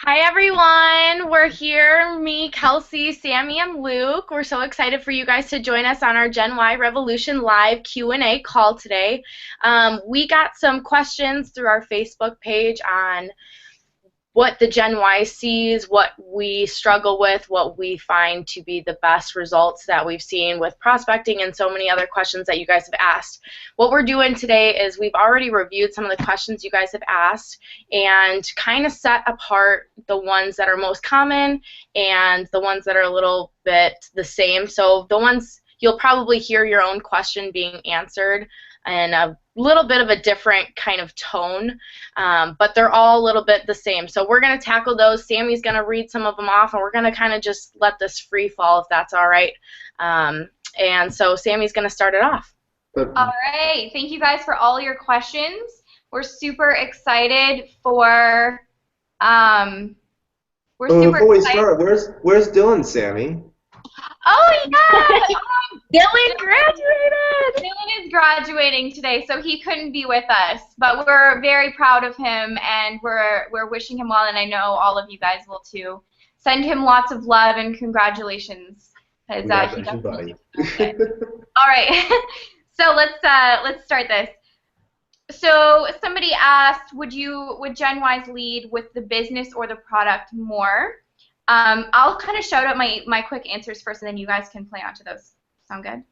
Hi everyone, we're here, me, Kelsey, Sammy, and Luke. We're so excited for you guys to join us on our Gen Y Revolution Live Q&A call today. We got some questions through our Facebook page on what the Gen Y sees, what we struggle with, what we find to be the best results that we've seen with prospecting, and so many other questions that you guys have asked. What we're doing today is we've already reviewed some of the questions you guys have asked and kind of set apart the ones that are most common and the ones that are a little bit the same. So the ones you'll probably hear your own question being answered in a little bit of a different kind of tone, but they're all a little bit the same. So we're going to tackle those. Sammy's going to read some of them off, and we're going to kind of just let this free fall, if that's all right. And so Sammy's going to start it off. All right. Thank you guys for all your questions. We're super excited for. Before we start, where's Dylan, Sammy? Oh yeah, Dylan graduated. Dylan is graduating today, so he couldn't be with us, but we're very proud of him, and we're wishing him well, and I know all of you guys will too. Send him lots of love and congratulations. Congratulations, buddy. All right, so let's start this. So somebody asked, would Jenwise lead with the business or the product more? I'll kind of shout out my quick answers first, and then you guys can play onto those. Sound good?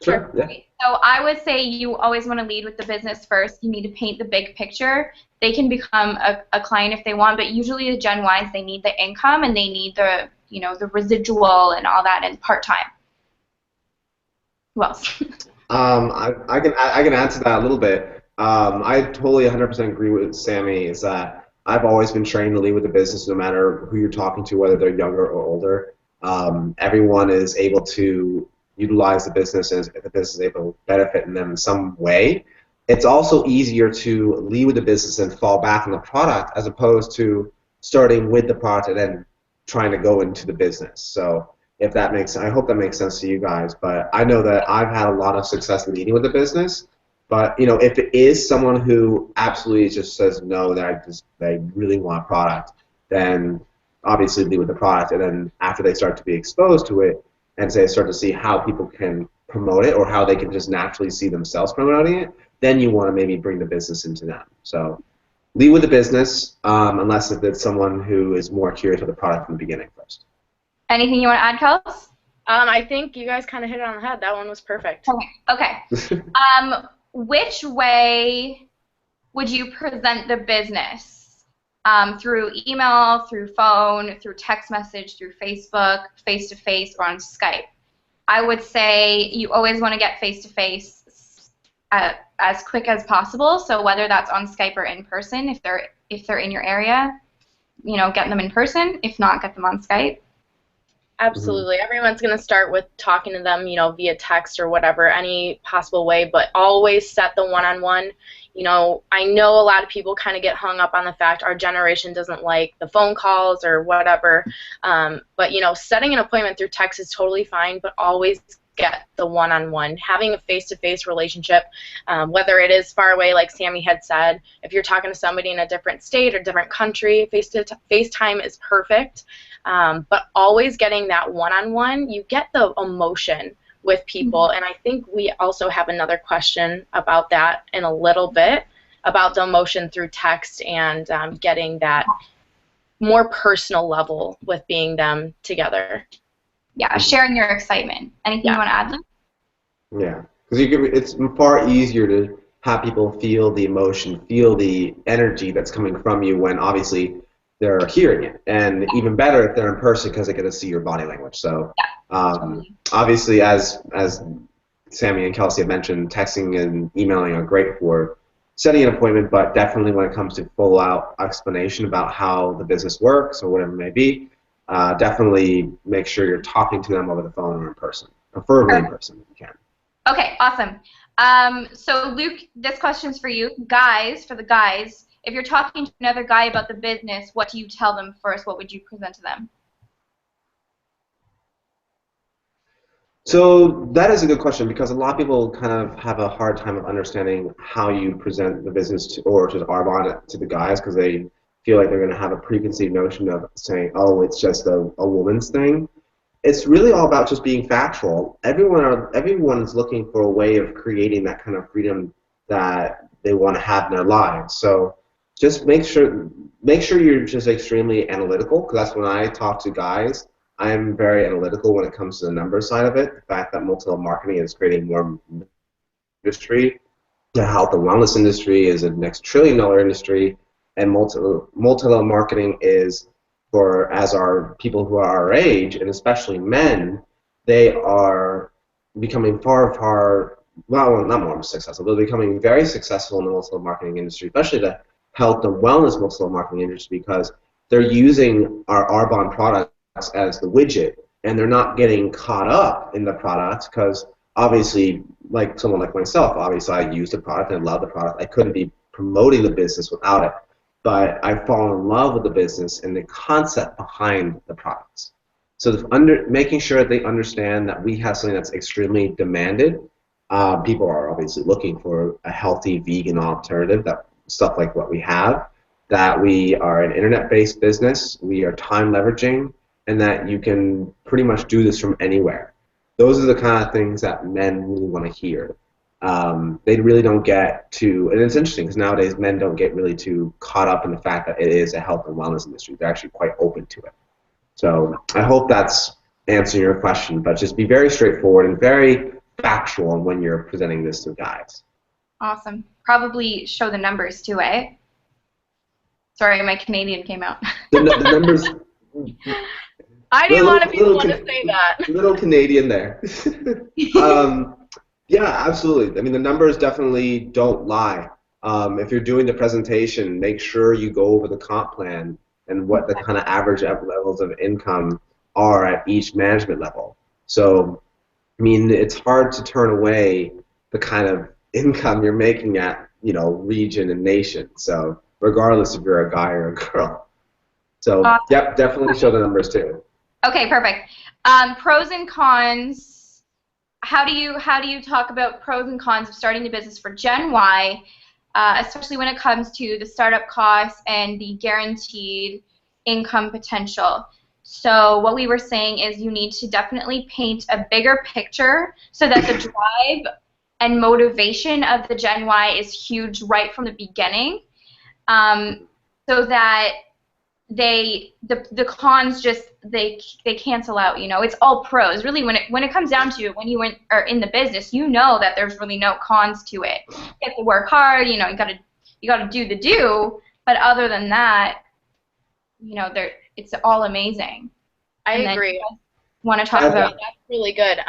Sure. Yeah. Okay. So I would say you always want to lead with the business first. You need to paint the big picture. They can become a client if they want, but usually the Jenwise, they need the income and they need the the residual and all that and part-time. Who else? I can add to that a little bit. I totally 100% agree with Sammy. Is that I've always been trained to lead with the business, no matter who you're talking to, whether they're younger or older. Everyone is able to utilize the business, and if the business is able to benefit in them in some way. It's also easier to lead with the business and fall back on the product, as opposed to starting with the product and then trying to go into the business. So if that makes, I hope that makes sense to you guys. But I know that I've had a lot of success leading with the business. But if it is someone who absolutely just says no, that they really want a product, then obviously lead with the product. And then after they start to be exposed to it, and say start to see how people can promote it or how they can just naturally see themselves promoting it, then you want to maybe bring the business into them. So lead with the business, unless it's someone who is more curious about the product from the beginning first. Anything you want to add, Kels? I think you guys kind of hit it on the head. That one was perfect. Okay. Which way would you present the business? Through email, through phone, through text message, through Facebook, face-to-face, or on Skype? I would say you always want to get face-to-face as quick as possible. So whether that's on Skype or in person, if they're in your area, get them in person. If not, get them on Skype. Absolutely. Everyone's going to start with talking to them, via text or whatever, any possible way, but always set the one-on-one. I know a lot of people kind of get hung up on the fact our generation doesn't like the phone calls or whatever, but, setting an appointment through text is totally fine, but always get the one-on-one. Having a face-to-face relationship, whether it is far away, like Sammy had said, if you're talking to somebody in a different state or different country, FaceTime is perfect. But always getting that one-on-one, you get the emotion with people. And I think we also have another question about that in a little bit, about the emotion through text and getting that more personal level with being them together. Yeah, sharing your excitement. Anything you want to add, Luke? Yeah, because it's far easier to have people feel the emotion, feel the energy that's coming from you when obviously they're hearing it, and even better if they're in person because they get to see your body language. So obviously, as Sammy and Kelsey have mentioned, texting and emailing are great for setting an appointment, but definitely when it comes to full-out explanation about how the business works or whatever it may be, definitely make sure you're talking to them over the phone or in person, preferably in person if you can. Okay, awesome. So Luke, this question's for you. For the guys, if you're talking to another guy about the business, what do you tell them first? What would you present to them? So that is a good question, because a lot of people kind of have a hard time of understanding how you present the business to Arbonne to the guys, because they feel like they're going to have a preconceived notion of saying, oh, it's just a woman's thing. It's really all about just being factual. Everyone is looking for a way of creating that kind of freedom that they want to have in their lives. So just make sure you're just extremely analytical, because that's when I talk to guys. I am very analytical when it comes to the number side of it. The fact that multi-level marketing is creating more industry. The health and wellness industry is a next trillion-dollar industry, and multi-level marketing is for, as our people who are our age, and especially men, they are becoming well, not more successful, but becoming very successful in the multi-level marketing industry, especially the health and wellness multi-level marketing industry, because they're using our Arbonne products as the widget, and they're not getting caught up in the product, because obviously, like someone like myself, obviously I use the product and love the product. I couldn't be promoting the business without it. But I fall in love with the business and the concept behind the products. So making sure that they understand that we have something that's extremely demanded. People are obviously looking for a healthy vegan alternative, that stuff like what we have, that we are an internet-based business, we are time leveraging, and that you can pretty much do this from anywhere. Those are the kind of things that men really want to hear. They really don't get to, and it's interesting because nowadays men don't get really too caught up in the fact that it is a health and wellness industry. They're actually quite open to it. So I hope that's answering your question, but just be very straightforward and very factual when you're presenting this to guys. Awesome. Probably show the numbers too, eh? Sorry, my Canadian came out. The numbers. I didn't want to be the one to say that. Little Canadian there. Yeah, absolutely. I mean, the numbers definitely don't lie. If you're doing the presentation, make sure you go over the comp plan and what the kind of average levels of income are at each management level. So, I mean, it's hard to turn away the kind of income you're making at, region and nation. So, regardless if you're a guy or a girl. So, yep, definitely show the numbers too. Okay, perfect. Pros and cons. How do you talk about pros and cons of starting a business for Gen Y, especially when it comes to the startup costs and the guaranteed income potential? So what we were saying is you need to definitely paint a bigger picture so that the drive and motivation of the Gen Y is huge right from the beginning, so that the cons just they cancel out. It's all pros. Really, when it comes down to it, when you are in the business, that there's really no cons to it. You have to work hard. You gotta do the do. But other than that, it's all amazing. I agree. Want to talk about? That's really good.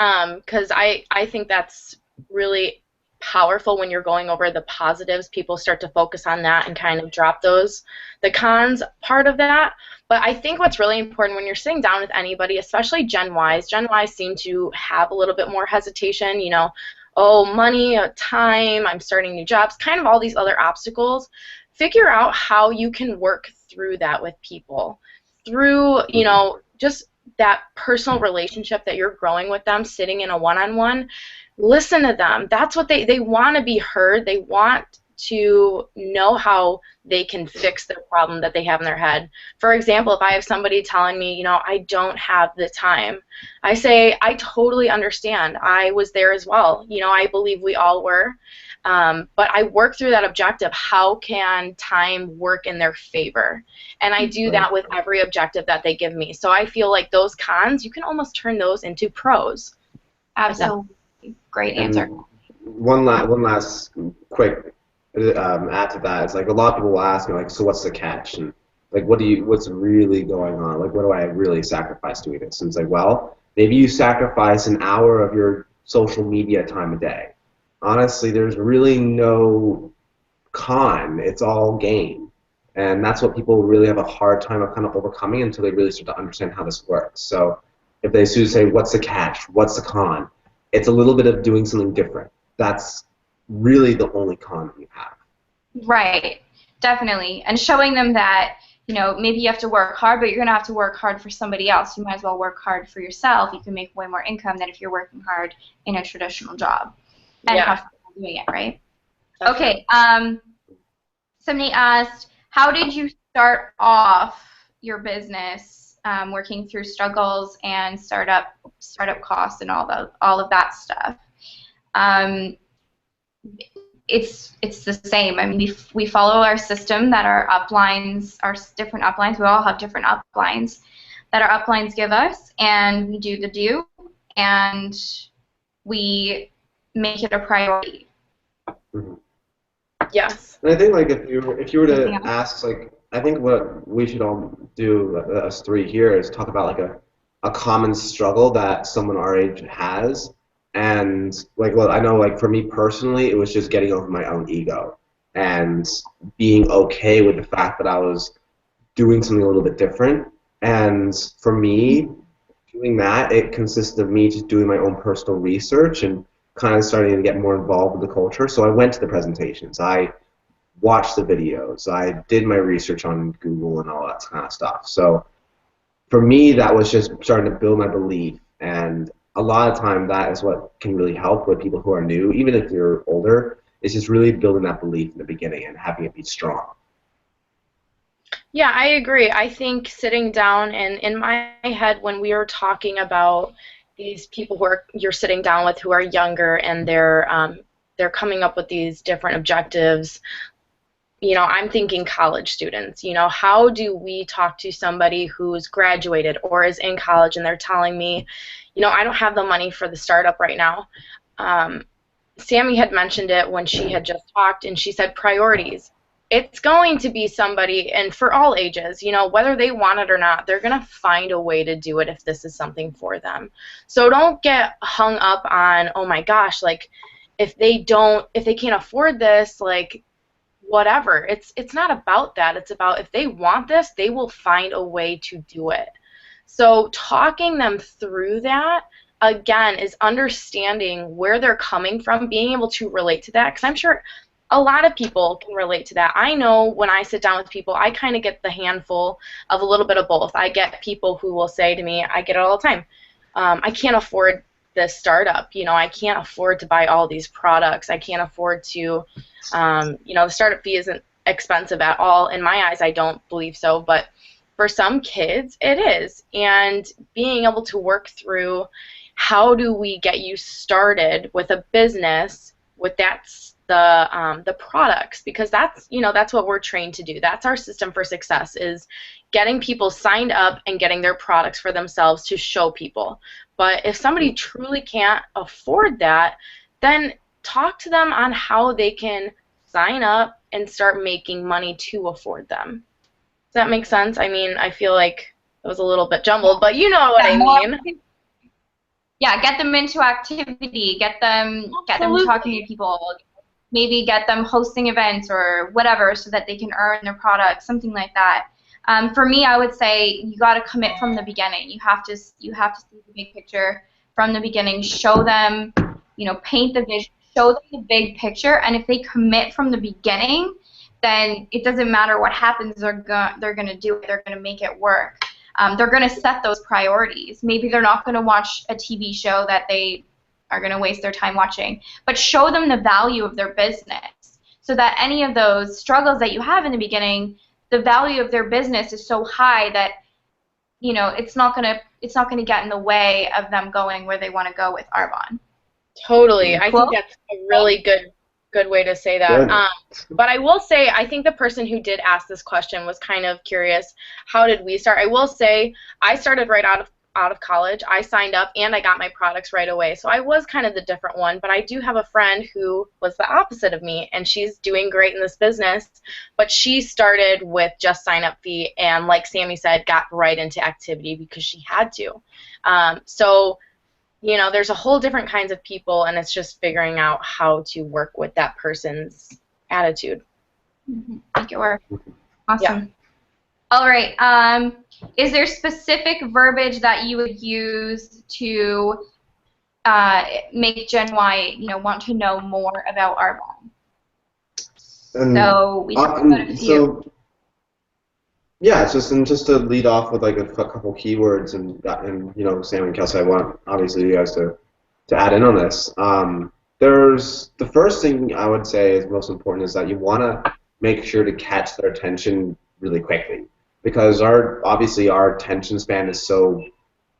Because I think that's really powerful when you're going over the positives. People start to focus on that and kind of drop the cons part of that. But I think what's really important when you're sitting down with anybody, especially Gen Ys seem to have a little bit more hesitation, money, time, I'm starting new jobs, kind of all these other obstacles. Figure out how you can work through that with people, through, just that personal relationship that you're growing with them, sitting in a one-on-one. Listen to them. That's what they want to be heard. They want to know how they can fix the problem that they have in their head. For example, if I have somebody telling me, I don't have the time, I say, I totally understand. I was there as well. I believe we all were. But I work through that objective. How can time work in their favor? And I do that with every objective that they give me. So I feel like those cons, you can almost turn those into pros. Absolutely. Great answer. One last quick add to that is, like, a lot of people will ask me, like, so what's the catch? And like, what's really going on? Like, what do I really sacrifice doing this? And it's like, well, maybe you sacrifice an hour of your social media time a day. Honestly, there's really no con. It's all gain. And that's what people really have a hard time of kind of overcoming until they really start to understand how this works. So if they say, what's the catch? What's the con? It's a little bit of doing something different. That's really the only con that you have. Right, definitely. And showing them that, maybe you have to work hard, but you're going to have to work hard for somebody else. You might as well work hard for yourself. You can make way more income than if you're working hard in a traditional job. And have fun doing it, right? Okay, somebody asked, how did you start off your business, working through struggles and startup costs and all of that stuff. It's the same. I mean, we follow our system that our uplines, our different uplines. We all have different uplines that our uplines give us, and we do the do, and we make it a priority. Mhm. Yes. And I think like if you were to ask, like, I think what we should all do, us three here, is talk about like a common struggle that someone our age has. And like, look, I know like for me personally, it was just getting over my own ego and being okay with the fact that I was doing something a little bit different. And for me, doing that, it consisted of me just doing my own personal research and kind of starting to get more involved with the culture. So I went to the presentations. I watched the videos. I did my research on Google and all that kind of stuff. So for me, that was just starting to build my belief. And a lot of time, that is what can really help with people who are new, even if you're older. It's just really building that belief in the beginning and having it be strong. Yeah, I agree. I think sitting down and in my head when we were talking about these people who you're sitting down with who are younger and they're coming up with these different objectives. You know, I'm thinking college students. You know, how do we talk to somebody who's graduated or is in college and they're telling me, you know, I don't have the money for the startup right now. Sammy had mentioned it when she had just talked, and she said priorities. It's going to be somebody, and for all ages, you know, whether they want it or not, they're going to find a way to do it if this is something for them. So don't get hung up on, oh my gosh, like if they can't afford this, like whatever. It's not about that. It's about if they want this, they will find a way to do it. So talking them through that, again, is understanding where they're coming from, being able to relate to that, because I'm sure a lot of people can relate to that. I know when I sit down with people, I kind of get the handful of a little bit of both. I get people who will say to me, I get it all the time, I can't afford this startup. You know, I can't afford to buy all these products. I can't afford to, you know, the startup fee isn't expensive at all. In my eyes, I don't believe so, but for some kids, it is. And being able to work through how do we get you started with a business with the products, because that's, you know, that's what we're trained to do. That's our system for success, is getting people signed up and getting their products for themselves to show people. But if somebody truly can't afford that, then talk to them on how they can sign up and start making money to afford them. Does that make sense? I mean, I feel like it was a little bit jumbled, but you know what I mean. Yeah, get them into activity, get them talking to people, maybe get them hosting events or whatever so that they can earn their products, something like that. For me, I would say you got to commit from the beginning. You have to see the big picture from the beginning. Show them, you know, paint the vision, show them the big picture, and if they commit from the beginning, then it doesn't matter what happens. They're gonna do it. They're gonna make it work. They're gonna set those priorities. Maybe they're not gonna watch a TV show that they are gonna waste their time watching, but show them the value of their business so that any of those struggles that you have in the beginning, the value of their business is so high that, you know, it's not gonna get in the way of them going where they want to go with Arbonne. Totally. I think that's a really good way to say that. But I will say, I think the person who did ask this question was kind of curious, how did we start? I will say, I started right out of college. I signed up and I got my products right away. So I was kind of the different one, but I do have a friend who was the opposite of me, and she's doing great in this business, but she started with just sign up fee and, like Sammy said, got right into activity because she had to. So, you know, there's a whole different kinds of people, and it's just figuring out how to work with that person's attitude. Make it work. Awesome. Yeah. All right. Is there specific verbiage that you would use to make Jenwise, you know, want to know more about Arbonne? So we talked about a few. So, yeah, it's just to lead off with like a couple keywords, and you know, Sam and Kelsey, I want obviously you guys to add in on this. There's the first thing I would say is most important is that you want to make sure to catch their attention really quickly, because obviously our attention span is so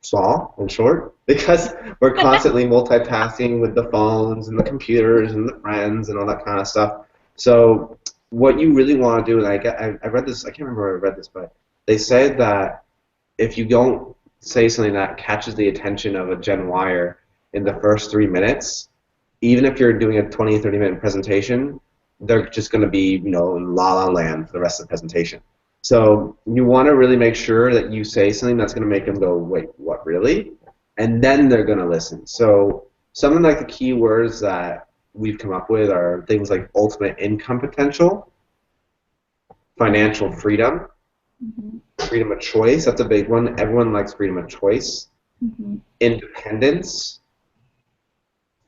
small and short because we're constantly multitasking with the phones and the computers and the friends and all that kind of stuff. So what you really want to do, and I read this, I can't remember where I read this, but they said that if you don't say something that catches the attention of a Gen Yer in the first 3 minutes, even if you're doing a 20, 30-minute presentation, they're just going to be, in la la land for the rest of the presentation. So you want to really make sure that you say something that's going to make them go, wait, what, really? And then they're going to listen. So something like the key words that we've come up with are things like ultimate income potential, financial freedom, freedom of choice. That's a big one. Everyone likes freedom of choice. Independence,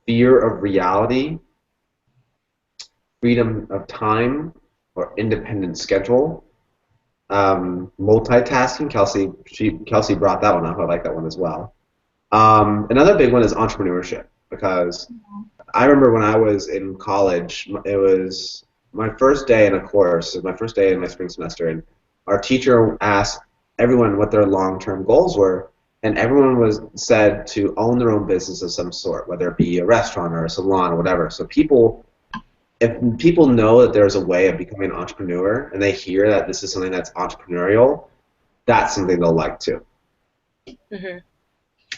fear of reality, freedom of time or independent schedule, multitasking. Kelsey brought that one up. I like that one as well. Another big one is entrepreneurship, because I remember when I was in college, it was my first day in a course, my first day in my spring semester, and our teacher asked everyone what their long-term goals were, and everyone was said to own their own business of some sort, whether it be a restaurant or a salon or whatever. So if people know that there's a way of becoming an entrepreneur, and they hear that this is something that's entrepreneurial, that's something they'll like too.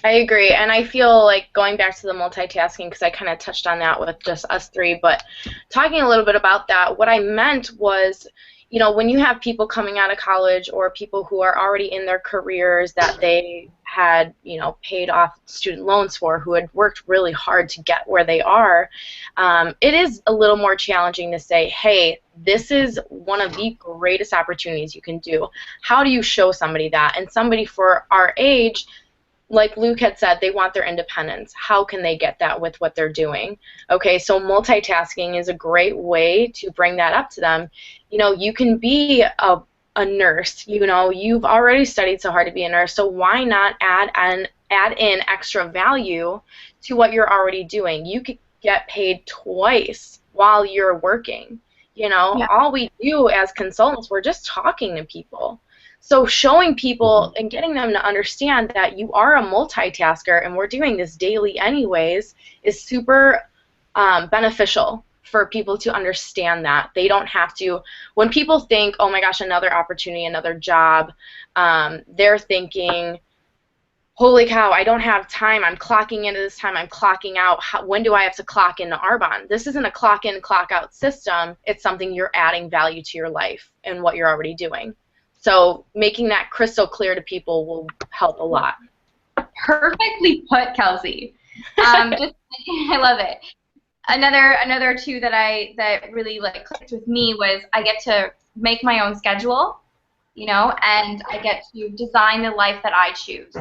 I agree, and I feel like going back to the multitasking, because I kind of touched on that with just us three, but talking a little bit about that, what I meant was, when you have people coming out of college or people who are already in their careers that they had, paid off student loans for, who had worked really hard to get where they are, it is a little more challenging to say, hey, this is one of the greatest opportunities you can do. How do you show somebody that? And somebody for our age, like Luke had said, they want their independence. How can they get that with what they're doing? Okay, so multitasking is a great way to bring that up to them. You can be a nurse. You've already studied so hard to be a nurse, so why not add in extra value to what you're already doing? You could get paid twice while you're working. All we do as consultants, we're just talking to people. So showing people and getting them to understand that you are a multitasker and we're doing this daily anyways is super beneficial for people to understand that. They don't have to, when people think, oh my gosh, another opportunity, another job, they're thinking, holy cow, I don't have time, I'm clocking into this time, I'm clocking out, when do I have to clock into Arbonne? This isn't a clock in, clock out system, it's something you're adding value to your life and what you're already doing. So making that crystal clear to people will help a lot. Perfectly put, Kelsey. I love it. Another two that really clicked with me was I get to make my own schedule, and I get to design the life that I choose.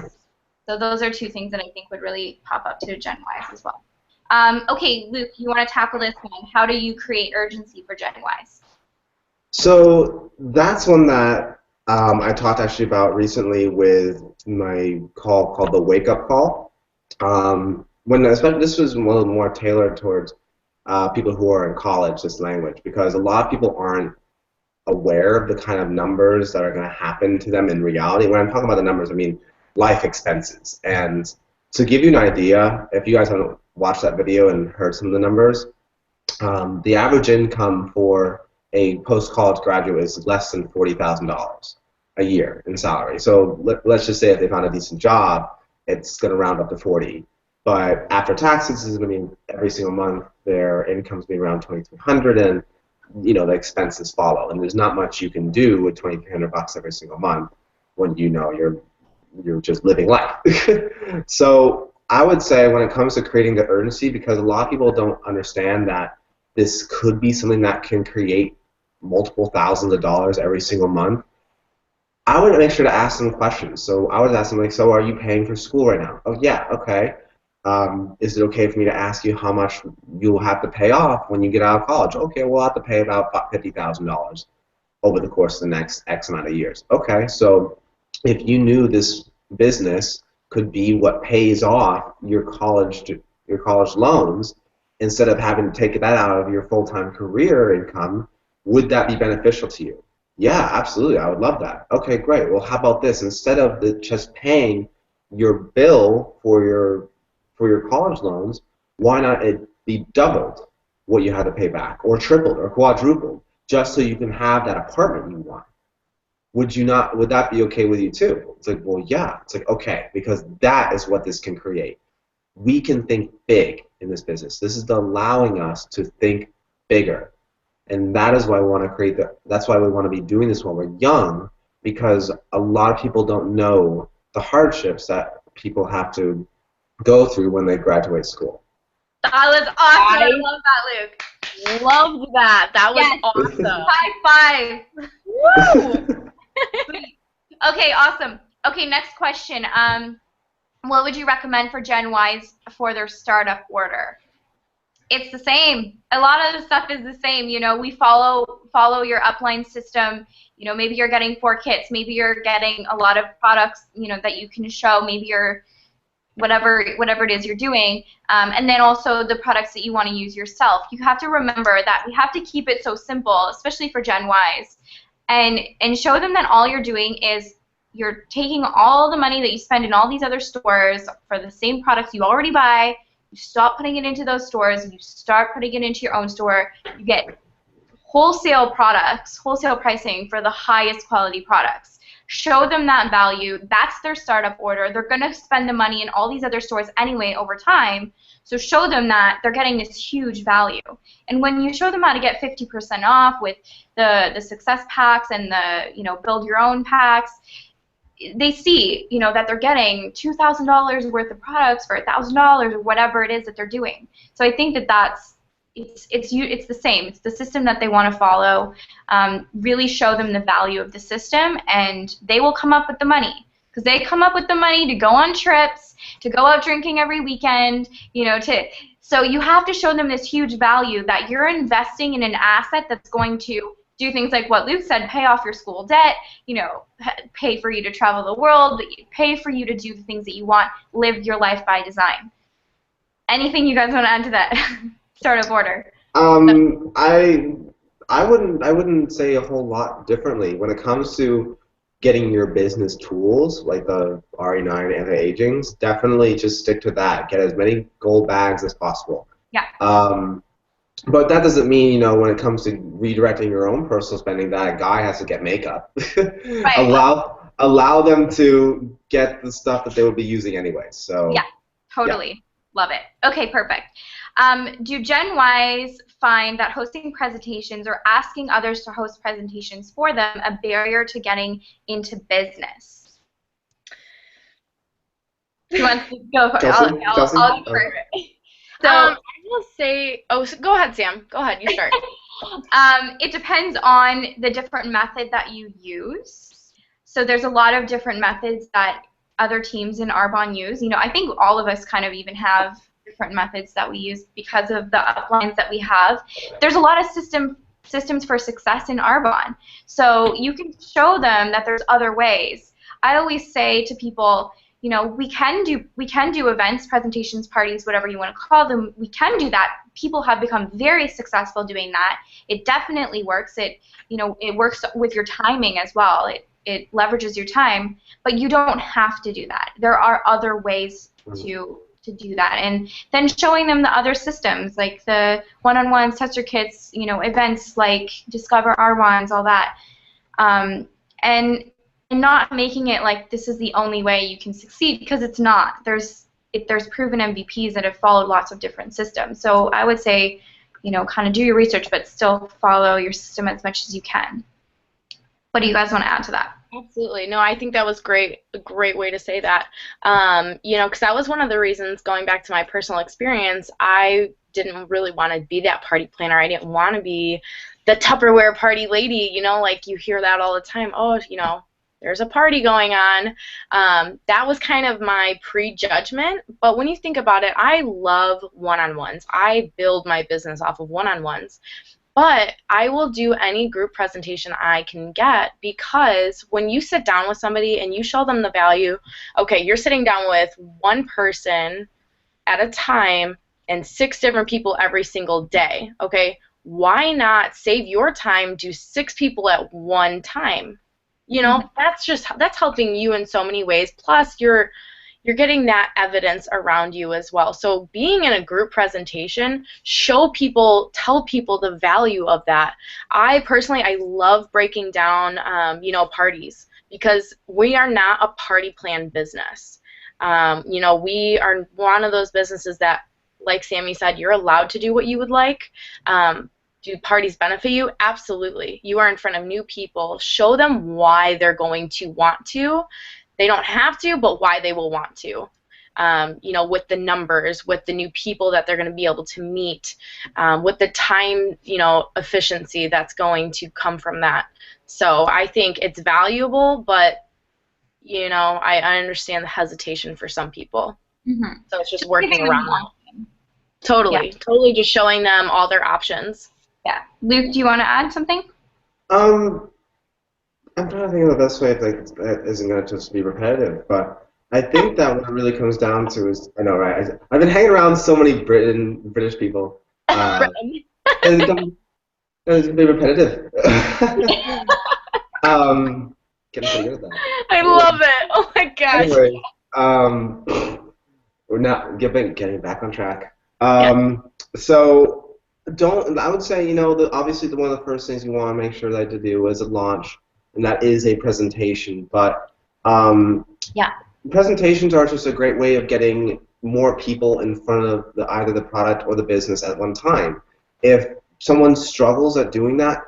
So those are two things that I think would really pop up to Jenwise as well. Okay, Luke, you want to tackle this one? How do you create urgency for Jenwise? So that's one that I talked actually about recently with my call called the Wake Up Call. Especially this was a little more tailored towards people who are in college, this language, because a lot of people aren't aware of the kind of numbers that are going to happen to them in reality. When I'm talking about the numbers, I mean life expenses. And to give you an idea, if you guys haven't watched that video and heard some of the numbers, the average income for a post-college graduate is less than $40,000 a year in salary. So let's just say if they found a decent job, it's going to round up to 40. But after taxes, is going to be every single month their income's be around $2,300, and the expenses follow. And there's not much you can do with $2,300 every single month when you're just living life. So I would say when it comes to creating the urgency, because a lot of people don't understand that this could be something that can create multiple thousands of dollars every single month, I would make sure to ask them questions. So I would ask them, so are you paying for school right now? Oh, yeah, okay. Is it okay for me to ask you how much you'll have to pay off when you get out of college? Okay, we'll have to pay about $50,000 over the course of the next X amount of years. Okay, so if you knew this business could be what pays off your college loans, instead of having to take that out of your full-time career income, would that be beneficial to you? Yeah, absolutely. I would love that. Okay, great. Well, how about this? Instead of just paying your bill for your college loans, why not it be doubled what you had to pay back, or tripled, or quadrupled, just so you can have that apartment you want? Would you not? Would that be okay with you too? It's like, well, yeah. It's like, okay, because that is what this can create. We can think big in this business. This is allowing us to think bigger. And that is why we want to create that's why we want to be doing this while we're young, because a lot of people don't know the hardships that people have to go through when they graduate school. That was awesome. I love that, Luke. Loved that. That was Yes. awesome. High five. Woo! Okay, awesome. Okay, next question. What would you recommend for Jenwise for their startup order? It's the same. A lot of the stuff is the same. You know, we follow your upline system. You know, maybe you're getting 4 kits. Maybe you're getting a lot of products, you know, that you can show. Maybe you're whatever it is you're doing. And then also the products that you want to use yourself. You have to remember that we have to keep it so simple, especially for Jenwise, and show them that all you're doing is you're taking all the money that you spend in all these other stores for the same products you already buy. You stop putting it into those stores, and you start putting it into your own store. You get wholesale products, wholesale pricing for the highest quality products. Show them that value. That's their startup order. They're going to spend the money in all these other stores anyway over time. So show them that they're getting this huge value. And when you show them how to get 50% off with the success packs and the, you know, build your own packs, they see, you know, that they're getting $2,000 worth of products for $1,000 or whatever it is that they're doing. So I think that it's the same. It's the system that they want to follow. Really show them the value of the system, and they will come up with the money, because they come up with the money to go on trips, to go out drinking every weekend, you know. So you have to show them this huge value that you're investing in an asset that's going to do things like what Luke said: pay off your school debt, you know, pay for you to travel the world, pay for you to do the things that you want, live your life by design. Anything you guys want to add to that? Startup order. I wouldn't say a whole lot differently when it comes to getting your business tools like the RE9 anti-agings. Definitely just stick to that. Get as many gold bags as possible. Yeah. But that doesn't mean, you know, when it comes to redirecting your own personal spending, that a guy has to get makeup. Right. Allow them to get the stuff that they would be using anyway. So yeah, totally. Yeah. Love it. Okay, perfect. Do Jenwise find that hosting presentations or asking others to host presentations for them a barrier to getting into business? Who wants to go for it? I'll go for it. So I will say, go ahead, Sam. Go ahead, you start. It depends on the different method that you use. So there's a lot of different methods that other teams in Arbonne use. You know, I think all of us kind of even have different methods that we use because of the uplines that we have. There's a lot of systems for success in Arbonne. So you can show them that there's other ways. I always say to people, you know, we can do events, presentations, parties, whatever you want to call them. We can do that. People have become very successful doing that. It definitely works. It works with your timing as well. It leverages your time, but you don't have to do that. There are other ways to do that, and then showing them the other systems like the one-on-ones, tester kits, you know, events like Discover Arbonnes, all that, and not making it like this is the only way you can succeed, because it's not. There's proven MVPs that have followed lots of different systems. So I would say, you know, kind of do your research, but still follow your system as much as you can. What do you guys want to add to that? Absolutely. No, I think that was great. A great way to say that. You know, because that was one of the reasons, going back to my personal experience, I didn't really want to be that party planner. I didn't want to be the Tupperware party lady. You know, like you hear that all the time. Oh, you know, there's a party going on. That was kind of my prejudgment. But when you think about it, I love one-on-ones. I build my business off of one-on-ones. But I will do any group presentation I can get, because when you sit down with somebody and you show them the value, okay, you're sitting down with one person at a time and 6 different people every single day, okay? why not save your time, do 6 people at one time? You know, that's helping you in so many ways. Plus, you're getting that evidence around you as well. So being in a group presentation, tell people the value of that. I personally, I love breaking down, parties, because we are not a party plan business. We are one of those businesses that, like Sammy said, you're allowed to do what you would like. Do parties benefit you? Absolutely. You are in front of new people. Show them why they're going to want to. They don't have to, but why they will want to. With the numbers, with the new people that they're going to be able to meet, with the time, efficiency that's going to come from that. So I think it's valuable, but, I understand the hesitation for some people. Mm-hmm. So it's just working around that. Totally. Yeah. Totally just showing them all their options. Yeah. Luke, do you want to add something? I'm trying to think of the best way that isn't going to just be repetitive, but I think that what it really comes down to is, I know, right? I've been hanging around so many British people. It's going to be repetitive. Getting pretty good at that. I love it. Oh my gosh. Anyway, we're not getting back on track. So I would say, obviously one of the first things you want to make sure that to do is a launch, and that is a presentation. But presentations are just a great way of getting more people in front of either the product or the business at one time. If someone struggles at doing that,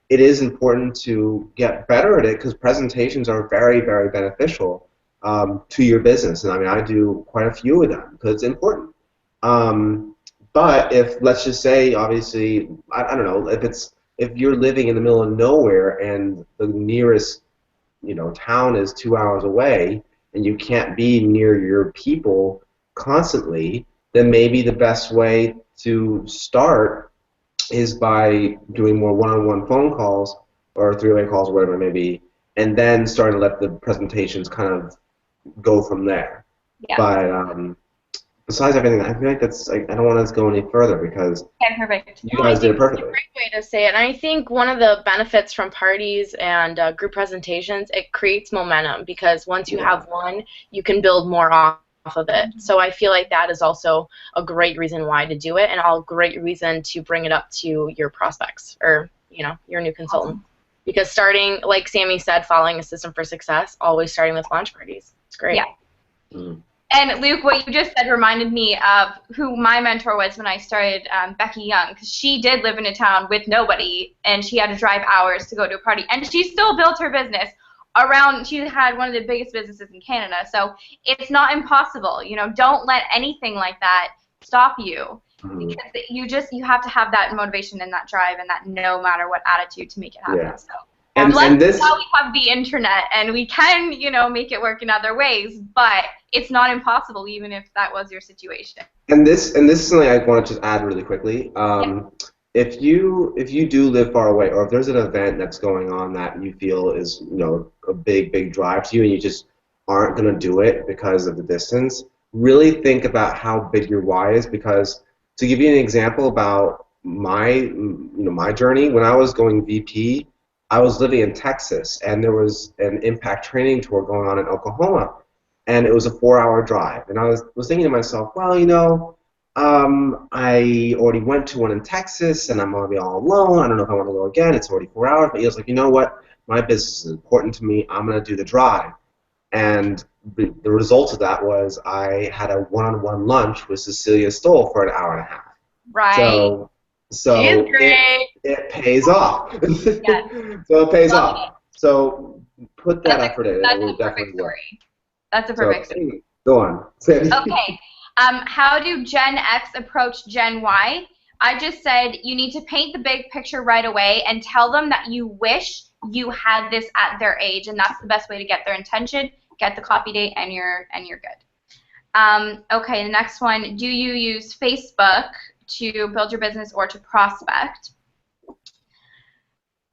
it is important to get better at it, because presentations are very, very beneficial to your business. And I do quite a few of them because it's important. But let's just say, obviously, I don't know, if you're living in the middle of nowhere and the nearest town is 2 hours away, and you can't be near your people constantly, then maybe the best way to start is by doing more one-on-one phone calls or three-way calls or whatever it may be, and then starting to let the presentations kind of go from there. Yeah. But besides everything, I feel like I don't want to go any further, because perfect. You guys did it perfectly. That's a great way to say it. And I think one of the benefits from parties and group presentations, it creates momentum, because once you have one, you can build more off of it. So I feel like that is also a great reason why to do it, and a great reason to bring it up to your prospects or your new consultant. Awesome. Because starting, like Sammy said, following a system for success, always starting with launch parties. It's great. Yeah. And Luke, what you just said reminded me of who my mentor was when I started, Becky Young, because she did live in a town with nobody, and she had to drive hours to go to a party, and she still built her business around. She had one of the biggest businesses in Canada, so it's not impossible. Don't let anything like that stop you, because you have to have that motivation and that drive and that no matter what attitude to make it happen. Yeah. So. And this, now we have the internet, and we can, make it work in other ways, but it's not impossible, even if that was your situation. And this is something I want to just add really quickly. If you do live far away, or if there's an event that's going on that you feel is a big drive to you, and you just aren't going to do it because of the distance, really think about how big your why is. Because to give you an example about my journey, when I was going VP, I was living in Texas, and there was an impact training tour going on in Oklahoma, and it was a 4-hour drive. And I was thinking to myself, well, I already went to one in Texas, and I'm going to be all alone. I don't know if I want to go again. It's already 4 hours. But he was like, you know what? My business is important to me. I'm going to do the drive. And the result of that was I had a one-on-one lunch with Cecilia Stoll for an hour and a half. Right. So it pays off. Yes. So it pays off. So put that effort in. That's a perfect story. That's a perfect story. Go on. Okay. How do Gen X approach Gen Y? I just said you need to paint the big picture right away and tell them that you wish you had this at their age, and that's the best way to get their attention. Get the copy date, and you're good. Okay. The next one. Do you use Facebook to build your business or to prospect?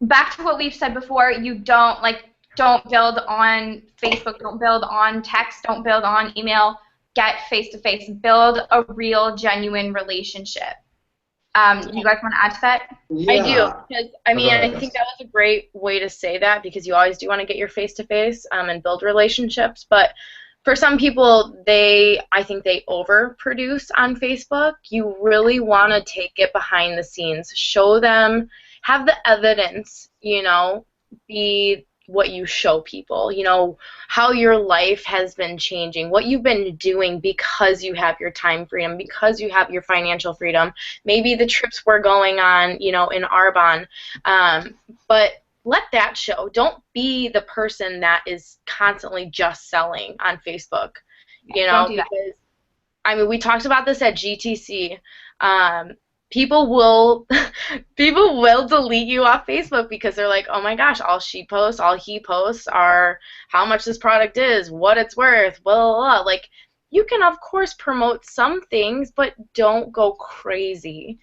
Back to what we've said before, don't build on Facebook, don't build on text, don't build on email. Get face-to-face. Build a real, genuine relationship. You guys want to add to that? Yeah. I do, because I Oh, mean, go ahead, I think Kelsey. that was a great way to say that, because you always do want to get your face-to-face and build relationships. But for some people, I think they overproduce on Facebook. You really want to take it behind the scenes, show them, have the evidence, be what you show people, how your life has been changing, what you've been doing because you have your time freedom, because you have your financial freedom, maybe the trips we're going on, in Arbonne. But let that show. Don't be the person that is constantly just selling on Facebook, Don't do that. because, I mean, we talked about this at GTC. People will people will delete you off Facebook because they're like, oh my gosh, all she posts, all he posts are how much this product is, what it's worth, blah, blah, blah. Like, you can of course promote some things, but don't go crazy.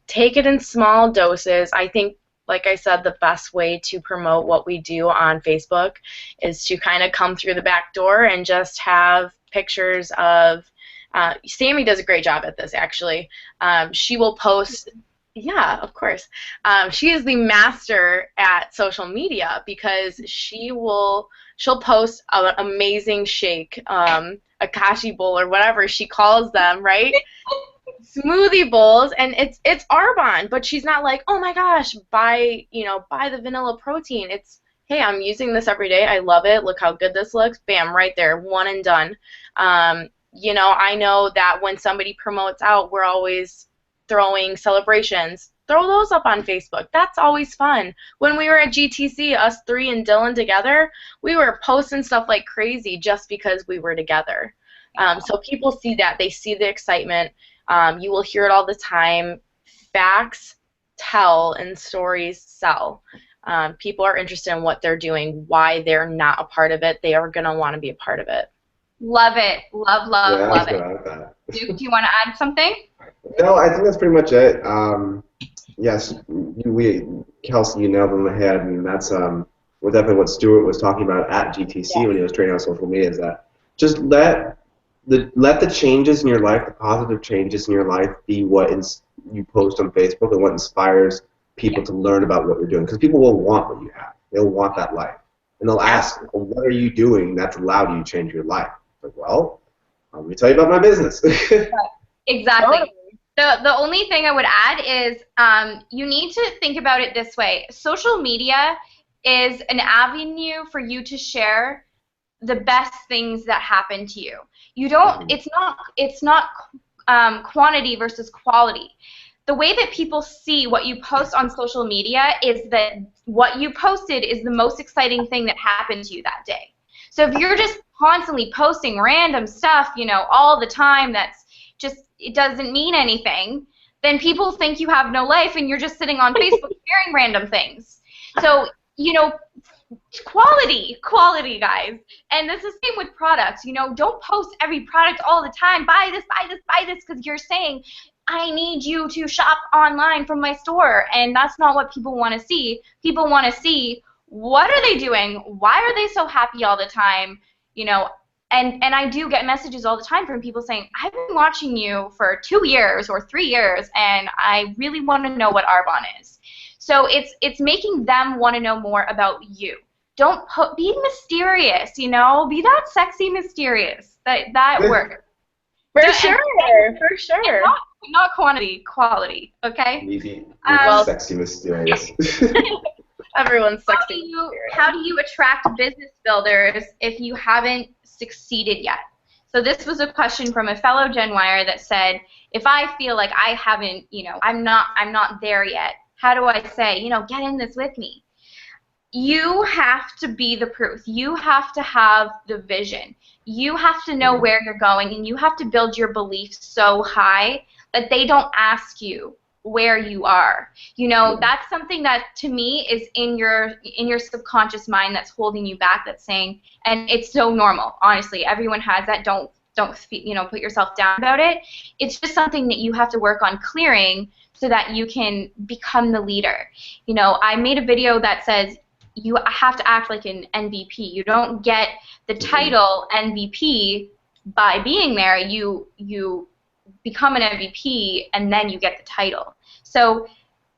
Take it in small doses. I think, like I said, the best way to promote what we do on Facebook is to kind of come through the back door and just have pictures of Sammy does a great job at this, actually. She will post, yeah, of course. She is the master at social media, because she'll post an amazing shake, Akashi bowl or whatever she calls them, right? Smoothie bowls, and it's Arbonne, but she's not like, oh my gosh, buy the vanilla protein. It's, hey, I'm using this every day. I love it. Look how good this looks. Bam, right there, one and done. I know that when somebody promotes out, we're always throwing celebrations. Throw those up on Facebook. That's always fun. When we were at GTC, us three and Dylan together, we were posting stuff like crazy just because we were together. So people see that. They see the excitement. You will hear it all the time. Facts tell and stories sell. People are interested in what they're doing, why they're not a part of it. They are going to want to be a part of it. Love it. Love, love, Yeah, I was love gonna it. add that. Duke, do you want to add something? No, I think that's pretty much it. Yes, Kelsey, you nailed it on the head, and that's definitely what Stuart was talking about at GTC when he was training on social media. Is that just let the changes in your life, the positive changes in your life, be what you post on Facebook and what inspires people to learn about what you're doing. Because people will want what you have. They'll want that life, and they'll ask, well, "What are you doing that's allowed you to change your life?" Like, well, let me tell you about my business. Exactly. The only thing I would add is you need to think about it this way. Social media is an avenue for you to share the best things that happen to you. You don't. It's not quantity versus quality. The way that people see what you post on social media is that what you posted is the most exciting thing that happened to you that day. So if you're just constantly posting random stuff, all the time, that's just, it doesn't mean anything, then people think you have no life and you're just sitting on Facebook sharing random things. So, quality, guys. And this is the same with products. Don't post every product all the time. Buy this, buy this, buy this, because you're saying, I need you to shop online from my store. And that's not what people want to see. People want to see, what are they doing? Why are they so happy all the time? And I do get messages all the time from people saying, I've been watching you for 2 years or 3 years, and I really want to know what Arbonne is. So it's making them want to know more about you. Don't be mysterious, be that sexy mysterious. That works. For sure. Not quantity, quality, okay? Maybe Well, sexy, mysterious. Everyone's sexy. How do you attract business builders if you haven't succeeded yet? So this was a question from a fellow Genwire that said, if I feel like I haven't, I'm not there yet, how do I say, get in this with me? You have to be the proof. You have to have the vision. You have to know where you're going, and you have to build your beliefs so high that they don't ask you where you are. That's something that to me is in your subconscious mind that's holding you back, that's saying, and it's so normal, honestly. Everyone has that. Don't put yourself down about it. It's just something that you have to work on clearing so that you can become the leader. I made a video that says you have to act like an MVP. You don't get the title MVP by being there. You become an MVP, and then you get the title. So,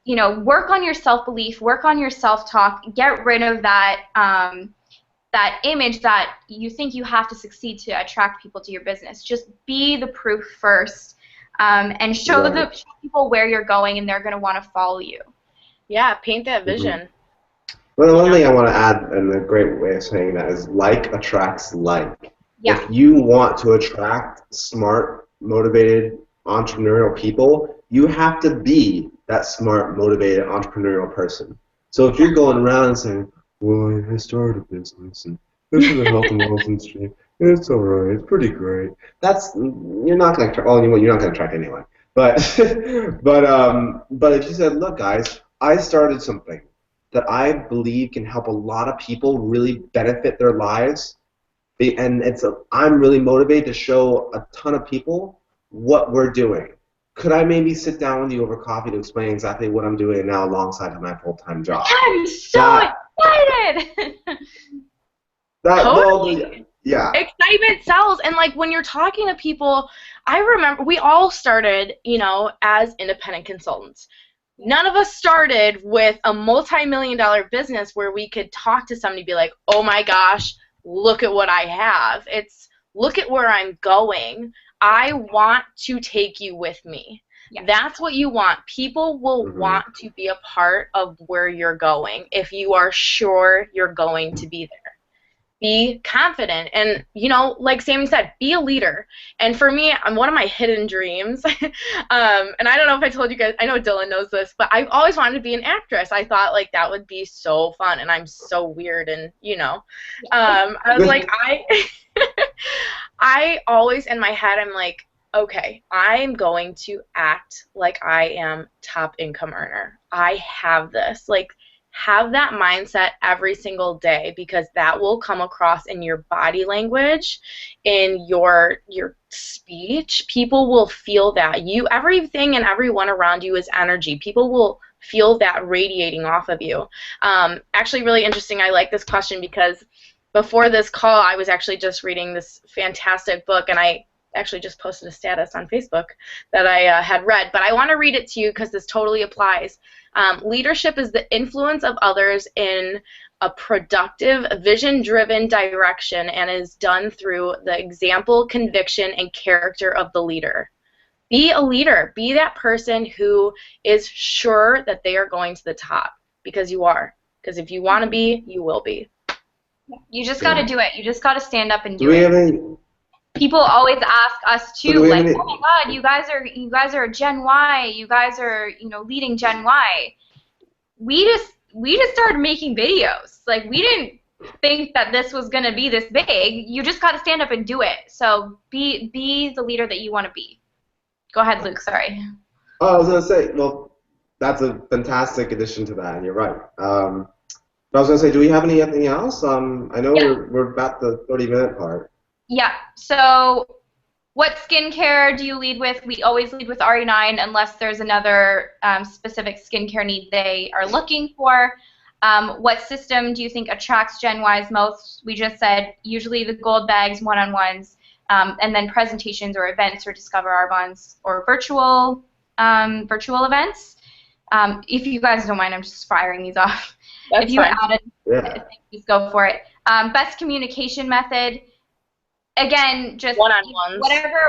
you know, work on your self-belief, work on your self-talk, get rid of that that image that you think you have to succeed to attract people to your business. Just be the proof first, and show show people where you're going, and they're going to want to follow you. Yeah, paint that vision. Well, the one thing I want to add, and a great way of saying that, is like attracts like. Yeah. If you want to attract smart, motivated, entrepreneurial people, you have to be that smart, motivated, entrepreneurial person. So if you're going around and saying, well, I started a business, and this is the health and wellness industry, and it's all right, it's pretty great. You're not going to attract, you're not going to attract anyone. But if you said, look, guys, I started something that I believe can help a lot of people really benefit their lives, and I'm really motivated to show a ton of people what we're doing. Could I maybe sit down with you over coffee to explain exactly what I'm doing now alongside of my full-time job? I'm so excited! Totally. Yeah. Excitement sells, and like when you're talking to people, I remember we all started, you know, as independent consultants. None of us started with a multi-million-dollar business where we could talk to somebody and be like, oh my gosh, look at what I have. It's, look at where I'm going. I want to take you with me. Yes. That's what you want. People will want to be a part of where you're going if you are sure you're going to be there. Be confident, and, you know, like Sammy said, be a leader. And for me, one of my hidden dreams, and I don't know if I told you guys, I know Dylan knows this, but I've always wanted to be an actress. I thought, like, that would be so fun, and I'm so weird, and, you know, I was like, I always, in my head, I'm like, okay, I'm going to act like I am top income earner. I have this, like, have that mindset every single day, because that will come across in your body language, in your speech. People will feel that. Everything and everyone around you is energy. People will feel that radiating off of you. Actually, really interesting. I like this question because before this call, I was actually just reading this fantastic book, and I actually just posted a status on Facebook that I had read, but I want to read it to you because this totally applies. Leadership is the influence of others in a productive, vision-driven direction, and is done through the example, conviction, and character of the leader. Be a leader. Be that person who is sure that they are going to the top, because you are. Because if you want to be, you will be. You just got to do it. You just got to stand up and do it. People always ask us too, like, oh my God, you guys are Gen Y, you guys are, you know, leading Gen Y. We just started making videos. Like, we didn't think that this was gonna be this big. You just got to stand up and do it. So be the leader that you want to be. Go ahead, Luke. Sorry. Oh, I was gonna say, well, that's a fantastic addition to that, and you're right. But I was gonna say, do we have anything else? I know we're about the 30-minute part. Yeah, so what skincare do you lead with? We always lead with RE9 unless there's another specific skincare need they are looking for. What system do you think attracts Jenwise most? We just said usually the gold bags, one-on-ones, and then presentations or events or Discover Arbonne's or virtual events. If you guys don't mind, I'm just firing these off. That's if you fine. added, just go for it. Best communication method. Again, just one-on-ones.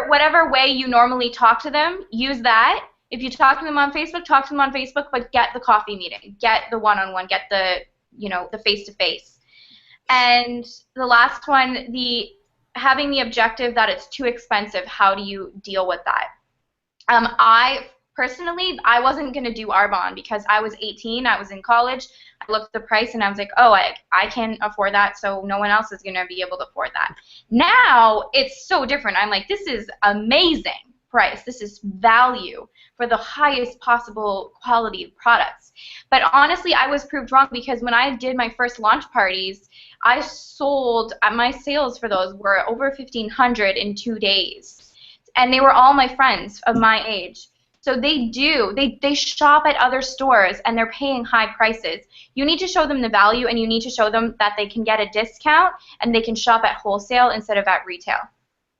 Whatever way you normally talk to them, use that. If you talk to them on Facebook, talk to them on Facebook, but get the coffee meeting, get the one-on-one, get the, you know, the face-to-face. And the last one, having the objective that it's too expensive. How do you deal with that? Personally, I wasn't going to do Arbonne because I was 18, I was in college, I looked at the price and I was like, oh, I can't afford that, so no one else is going to be able to afford that. Now, it's so different. I'm like, this is amazing price. This is value for the highest possible quality of products. But honestly, I was proved wrong because when I did my first launch parties, I sold, my sales for those were over $1,500 in 2 days. And they were all my friends of my age. So they shop at other stores and they're paying high prices. You need to show them the value and you need to show them that they can get a discount and they can shop at wholesale instead of at retail.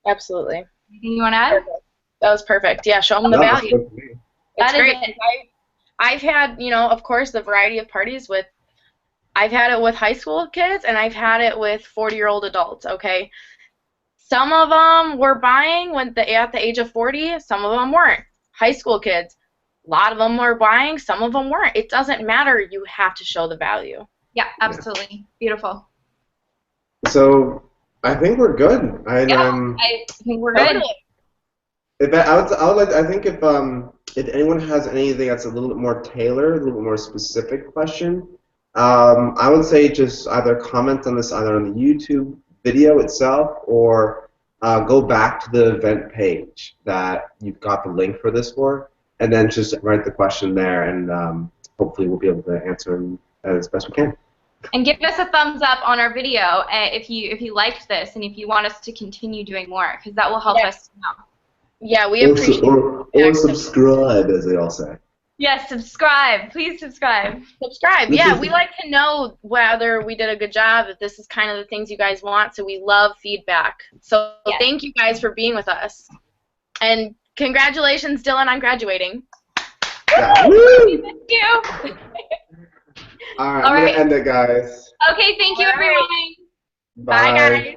Absolutely. Anything you want to add? That was perfect. Yeah, show them the That was value. good for me. It's That is great. it. I've had, of course, the variety of parties with. I've had it with high school kids, and I've had it with 40-year-old adults. Okay, some of them were buying at the age of 40. Some of them weren't. High school kids, a lot of them were buying. Some of them weren't. It doesn't matter. You have to show the value. Yeah, absolutely. Beautiful. So I think we're good. I think we're good. If I think if anyone has anything that's a little bit more tailored, a little bit more specific question, I would say just either comment on this either on the YouTube video itself or go back to the event page that you've got the link for this for, and then just write the question there, and hopefully we'll be able to answer them as best we can. And give us a thumbs up on our video if you liked this and if you want us to continue doing more, because that will help us know. Yeah, we appreciate or subscribe, as they all say. Yes, subscribe. Please subscribe. Subscribe. Yeah, we like to know whether we did a good job, if this is kind of the things you guys want, so we love feedback. So Thank you guys for being with us. And congratulations, Dylan, on graduating. Yeah. Thank you. All right, I'm going to end it, guys. Okay, thank you, everyone. Bye. Bye, guys.